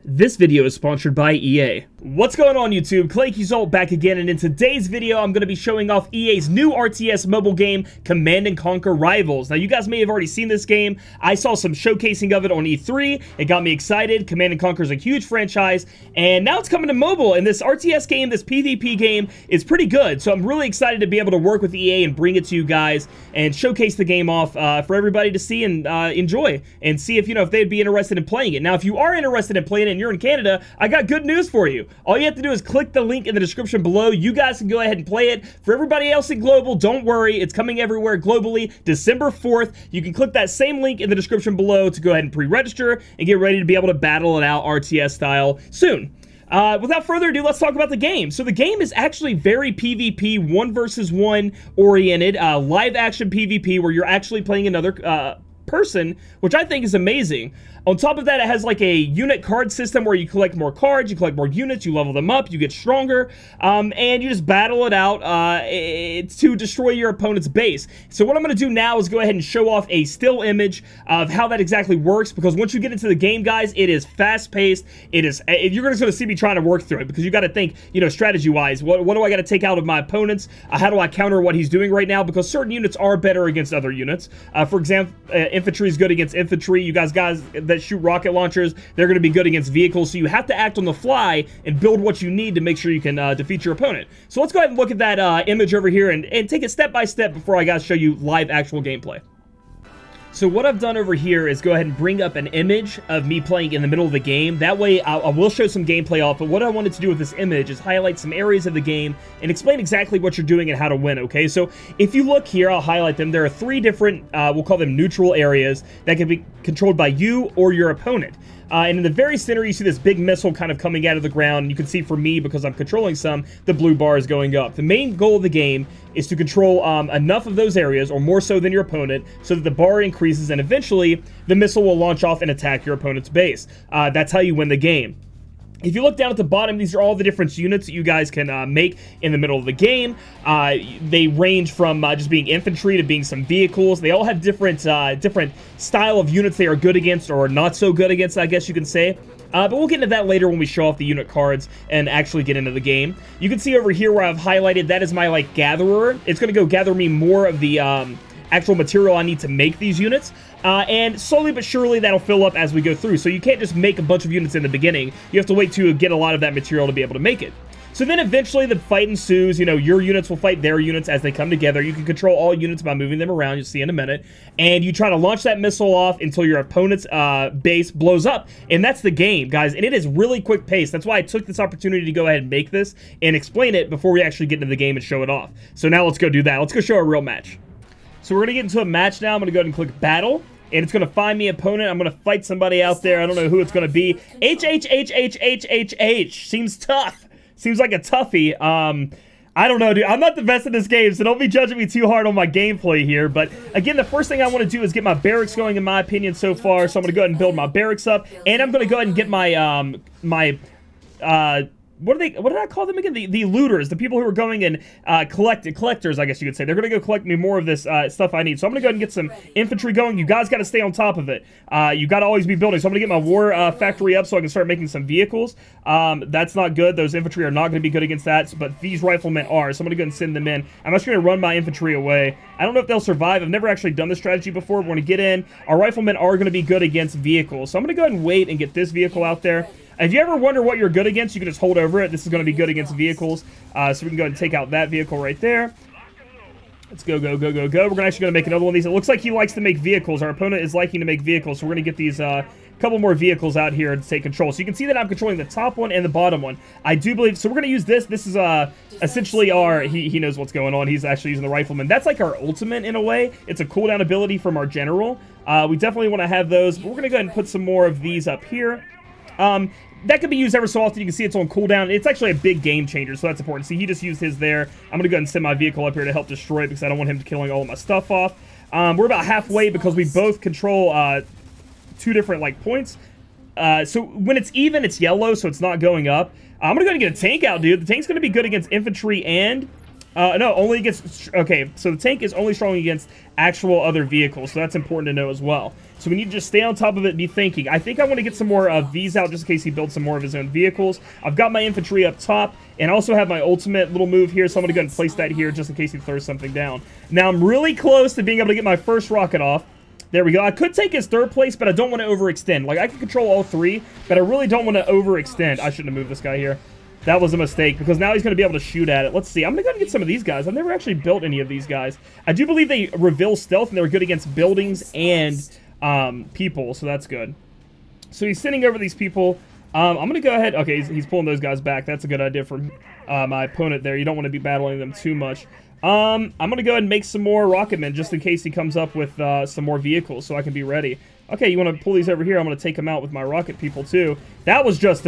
This video is sponsored by EA. What's going on YouTube? Claic Yuzolt back again, and in today's video I'm going to be showing off EA's new RTS mobile game, Command & Conquer Rivals. Now you guys may have already seen this game. I saw some showcasing of it on E3. It got me excited. Command & Conquer is a huge franchise, and now it's coming to mobile, and this RTS game, this PvP game, is pretty good. So I'm really excited to be able to work with EA and bring it to you guys and showcase the game off for everybody to see and enjoy, and see if, if they'd be interested in playing it. Now if you are interested in playing it and you're in Canada, I got good news for you. All you have to do is click the link in the description below. You guys can go ahead and play it. For everybody else in global, don't worry. It's coming everywhere globally, December 4th. You can click that same link in the description below to go ahead and pre-register and get ready to be able to battle it out RTS style soon. Without further ado, let's talk about the game. So the game is actually very PvP, 1 versus 1 oriented, live action PvP where you're actually playing another person, which I think is amazing. On top of that, it has like a unit card system where you collect more cards, you collect more units, you level them up, you get stronger, and you just battle it out to destroy your opponent's base. So what I'm going to do now is go ahead and show off a still image of how that exactly works, because once you get into the game, guys, it is fast-paced. You're just going to see me trying to work through it, because you got to think, strategy-wise, what do I got to take out of my opponents? How do I counter what he's doing right now? Because certain units are better against other units. For example, infantry is good against infantry. You guys that shoot rocket launchers, they're going to be good against vehicles, so you have to act on the fly and build what you need to make sure you can defeat your opponent. So let's go ahead and look at that image over here and take it step by step before I guys show you live actual gameplay. So what I've done over here is go ahead and bring up an image of me playing in the middle of the game. That way I will show some gameplay off, but what I wanted to do with this image is highlight some areas of the game and explain exactly what you're doing and how to win, okay? So if you look here, I'll highlight them. There are 3 different, we'll call them neutral areas that can be controlled by you or your opponent. And in the very center, you see this big missile kind of coming out of the ground. You can see for me, because I'm controlling some, the blue bar is going up. The main goal of the game is to control enough of those areas, or more so than your opponent, so that the bar increases, and eventually the missile will launch off and attack your opponent's base. That's how you win the game. If you look down at the bottom, these are all the different units that you guys can make in the middle of the game. They range from just being infantry to being some vehicles. They all have different style of units they are good against or not so good against, I guess you can say. But we'll get into that later when we show off the unit cards and actually get into the game. You can see over here where I've highlighted, that is my, gatherer. It's going to go gather me more of the actual material I need to make these units. And slowly but surely that'll fill up as we go through. So you can't just make a bunch of units in the beginning. You have to wait to get a lot of that material to be able to make it. So then eventually the fight ensues. Your units will fight their units as they come together. You can control all units by moving them around. You'll see in a minute. And you try to launch that missile off until your opponent's base blows up. And that's the game, guys. And it is really quick pace. That's why I took this opportunity to go ahead and make this and explain it before we actually get into the game and show it off. So now let's go do that. Let's go show a real match. So we're going to get into a match now. I'm going to go ahead and click Battle. And it's going to find me an opponent. I'm going to fight somebody out there. I don't know who it's going to be. H. Seems tough. Seems like a toughie. I don't know, dude. I'm not the best at this game, so don't be judging me too hard on my gameplay here. But again, the first thing I want to do is get my barracks going, in my opinion, so far. So I'm going to go ahead and build my barracks up. And I'm going to go ahead and get my, what did I call them again? The looters, the people who are going and collectors, I guess you could say. They're going to go collect me more of this stuff I need. So I'm going to go ahead and get some infantry going. You guys got to stay on top of it. You got to always be building. So I'm going to get my war factory up so I can start making some vehicles. That's not good. Those infantry are not going to be good against that, but these riflemen are. So I'm going to go and send them in. I'm just going to run my infantry away. I don't know if they'll survive. I've never actually done this strategy before. We're going to get in. Our riflemen are going to be good against vehicles. So I'm going to go ahead and wait and get this vehicle out there. If you ever wonder what you're good against, you can just hold over it. This is going to be good against vehicles. So we can go ahead and take out that vehicle right there. Let's go. We're actually going to make another one of these. It looks like he likes to make vehicles. Our opponent is liking to make vehicles. So we're going to get these couple more vehicles out here to take control. So you can see that I'm controlling the top one and the bottom one. I do believe, so we're going to use this. This is essentially our, he knows what's going on. He's actually using the rifleman. That's like our ultimate in a way. It's a cooldown ability from our general. We definitely want to have those. But we're going to go ahead and put some more of these up here. That could be used ever so often. You can see it's on cooldown. It's actually a big game changer, so that's important. See, he just used his there. I'm going to go ahead and send my vehicle up here to help destroy it because I don't want him killing all of my stuff off. We're about halfway because we both control 2 different, points. So when it's even, it's yellow, so it's not going up. I'm going to go ahead and get a tank out, dude. The tank's going to be good against infantry and No, only against... Okay, so the tank is only strong against actual other vehicles, so that's important to know as well. So we need to just stay on top of it and be thinking. I think I want to get some more Vs out just in case he builds some more of his own vehicles. I've got my infantry up top, and I also have my ultimate little move here, so I'm going to go ahead and place that here just in case he throws something down. Now, I'm really close to being able to get my first rocket off. There we go. I could take his third place, but I don't want to overextend. Like, I can control all three, but I really don't want to overextend. I shouldn't have moved this guy here. That was a mistake, because now he's going to be able to shoot at it. Let's see. I'm going to go ahead and get some of these guys. I've never actually built any of these guys. I do believe they reveal stealth, and they're good against buildings and people, so that's good. So he's sending over these people. I'm going to go ahead. Okay, he's pulling those guys back. That's a good idea for my opponent there. You don't want to be battling them too much. I'm going to go ahead and make some more rocketmen just in case he comes up with some more vehicles so I can be ready. Okay, you want to pull these over here? I'm going to take them out with my rocket people too. That was just...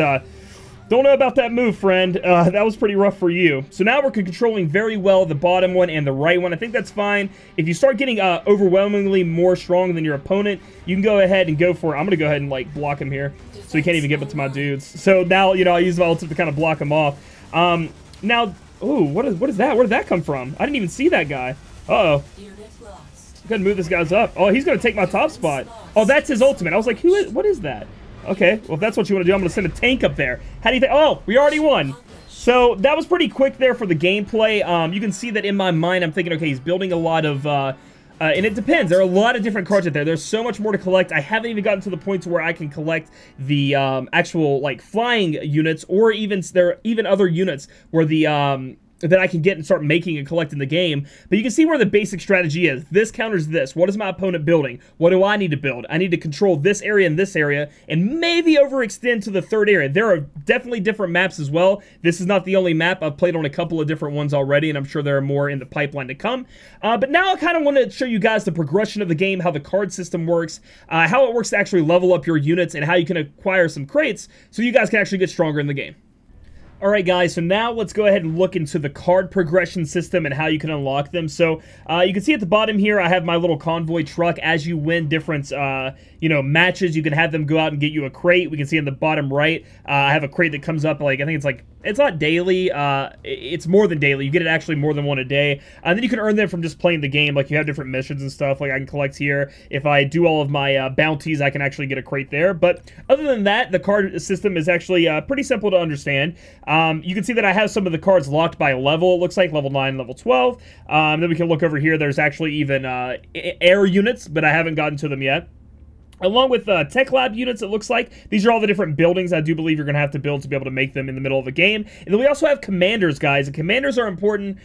Don't know about that move, friend. That was pretty rough for you. So now we're controlling very well the bottom one and the right one. I think that's fine. If you start getting overwhelmingly more strong than your opponent, you can go ahead and go for it. I'm going to go ahead and, like, block him here so he can't even get up to my dudes. So now, you know, I use my ultimate to kind of block him off. Now, ooh, what is that? Where did that come from? I didn't even see that guy. Uh-oh. Go ahead and move this guy's up. Oh, he's going to take my top spot. Oh, that's his ultimate. I was like, what is that? Okay, well, if that's what you want to do, I'm going to send a tank up there. How do you think? Oh, we already won. So that was pretty quick there for the gameplay. You can see that in my mind, I'm thinking, okay, he's building a lot of... and it depends. There are a lot of different cards out there. There's so much more to collect. I haven't even gotten to the point where I can collect the actual, like, flying units, or even there are even other units where the... that I can get and start making and collecting the game. But you can see where the basic strategy is. This counters this. What is my opponent building? What do I need to build? I need to control this area and this area, and maybe overextend to the third area. There are definitely different maps as well. This is not the only map. I've played on a couple of different ones already, and I'm sure there are more in the pipeline to come. But now I kind of want to show you guys the progression of the game, how the card system works, how it works to actually level up your units, and how you can acquire some crates so you guys can actually get stronger in the game. Alright guys, so now let's go ahead and look into the card progression system and how you can unlock them. So, you can see at the bottom here, I have my little convoy truck. As you win different, you know, matches, you can have them go out and get you a crate. We can see in the bottom right, I have a crate that comes up, like, I think it's like, it's not daily, it's more than daily. You get it actually more than one a day. And then you can earn them from just playing the game. Like, you have different missions and stuff, like I can collect here. If I do all of my bounties, I can actually get a crate there. But other than that, the card system is actually pretty simple to understand. You can see that I have some of the cards locked by level, it looks like, level 9, level 12. Then we can look over here, there's actually even air units, but I haven't gotten to them yet. Along with Tech Lab units, it looks like. These are all the different buildings I do believe you're going to have to build to be able to make them in the middle of a game. And then we also have commanders, guys. And commanders are important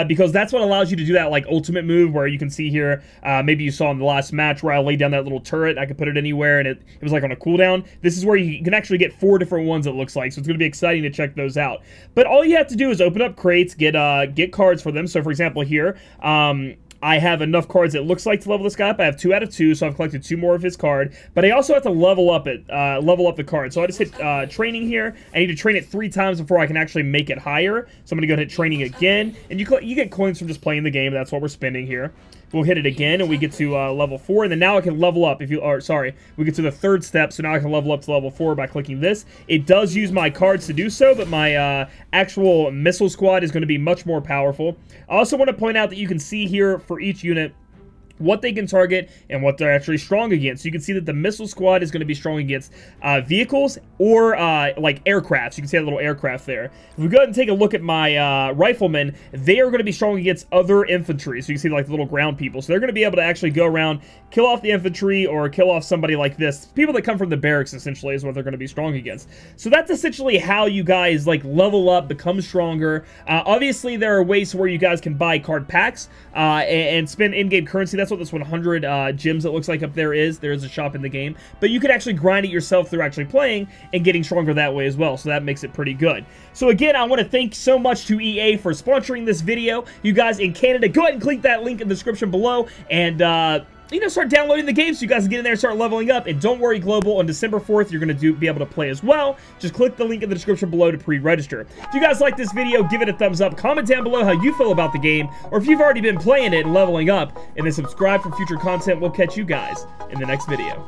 because that's what allows you to do that, like, ultimate move where you can see here, maybe you saw in the last match where I laid down that little turret. I could put it anywhere, and it was like on a cooldown. This is where you can actually get 4 different ones, it looks like. So it's going to be exciting to check those out. But all you have to do is open up crates, get cards for them. So, for example, here... I have enough cards it looks like to level this guy up. I have 2 out of 2, so I've collected 2 more of his card. But I also have to level up the card. So I just hit training here. I need to train it 3 times before I can actually make it higher. So I'm going to go ahead and hit training again. And you get coins from just playing the game. That's what we're spending here. We'll hit it again, and we get to level 4, and then now I can level up. We get to the 3rd step, so now I can level up to level 4 by clicking this. It does use my cards to do so, but my actual missile squad is going to be much more powerful. I also want to point out that you can see here for each unit what they can target and what they're actually strong against. So you can see that the missile squad is going to be strong against vehicles or like aircraft. So you can see that little aircraft there. If we go ahead and take a look at my riflemen, they are going to be strong against other infantry. So you can see like the little ground people. So they're going to be able to actually go around, kill off the infantry or kill off somebody like this. People that come from the barracks essentially is what they're going to be strong against. So that's essentially how you guys like level up, become stronger. Obviously there are ways where you guys can buy card packs and spend in-game currency. That's what this 100 gems it looks like up there is. There is a shop in the game. But you can actually grind it yourself through actually playing and getting stronger that way as well. So that makes it pretty good. So again, I want to thank so much to EA for sponsoring this video. You guys in Canada, go ahead and click that link in the description below and you know, start downloading the game so you guys can get in there and start leveling up. And don't worry, Global, on December 4th, you're going to be able to play as well. Just click the link in the description below to pre-register. If you guys like this video, give it a thumbs up. Comment down below how you feel about the game, or if you've already been playing it and leveling up. And then subscribe for future content. We'll catch you guys in the next video.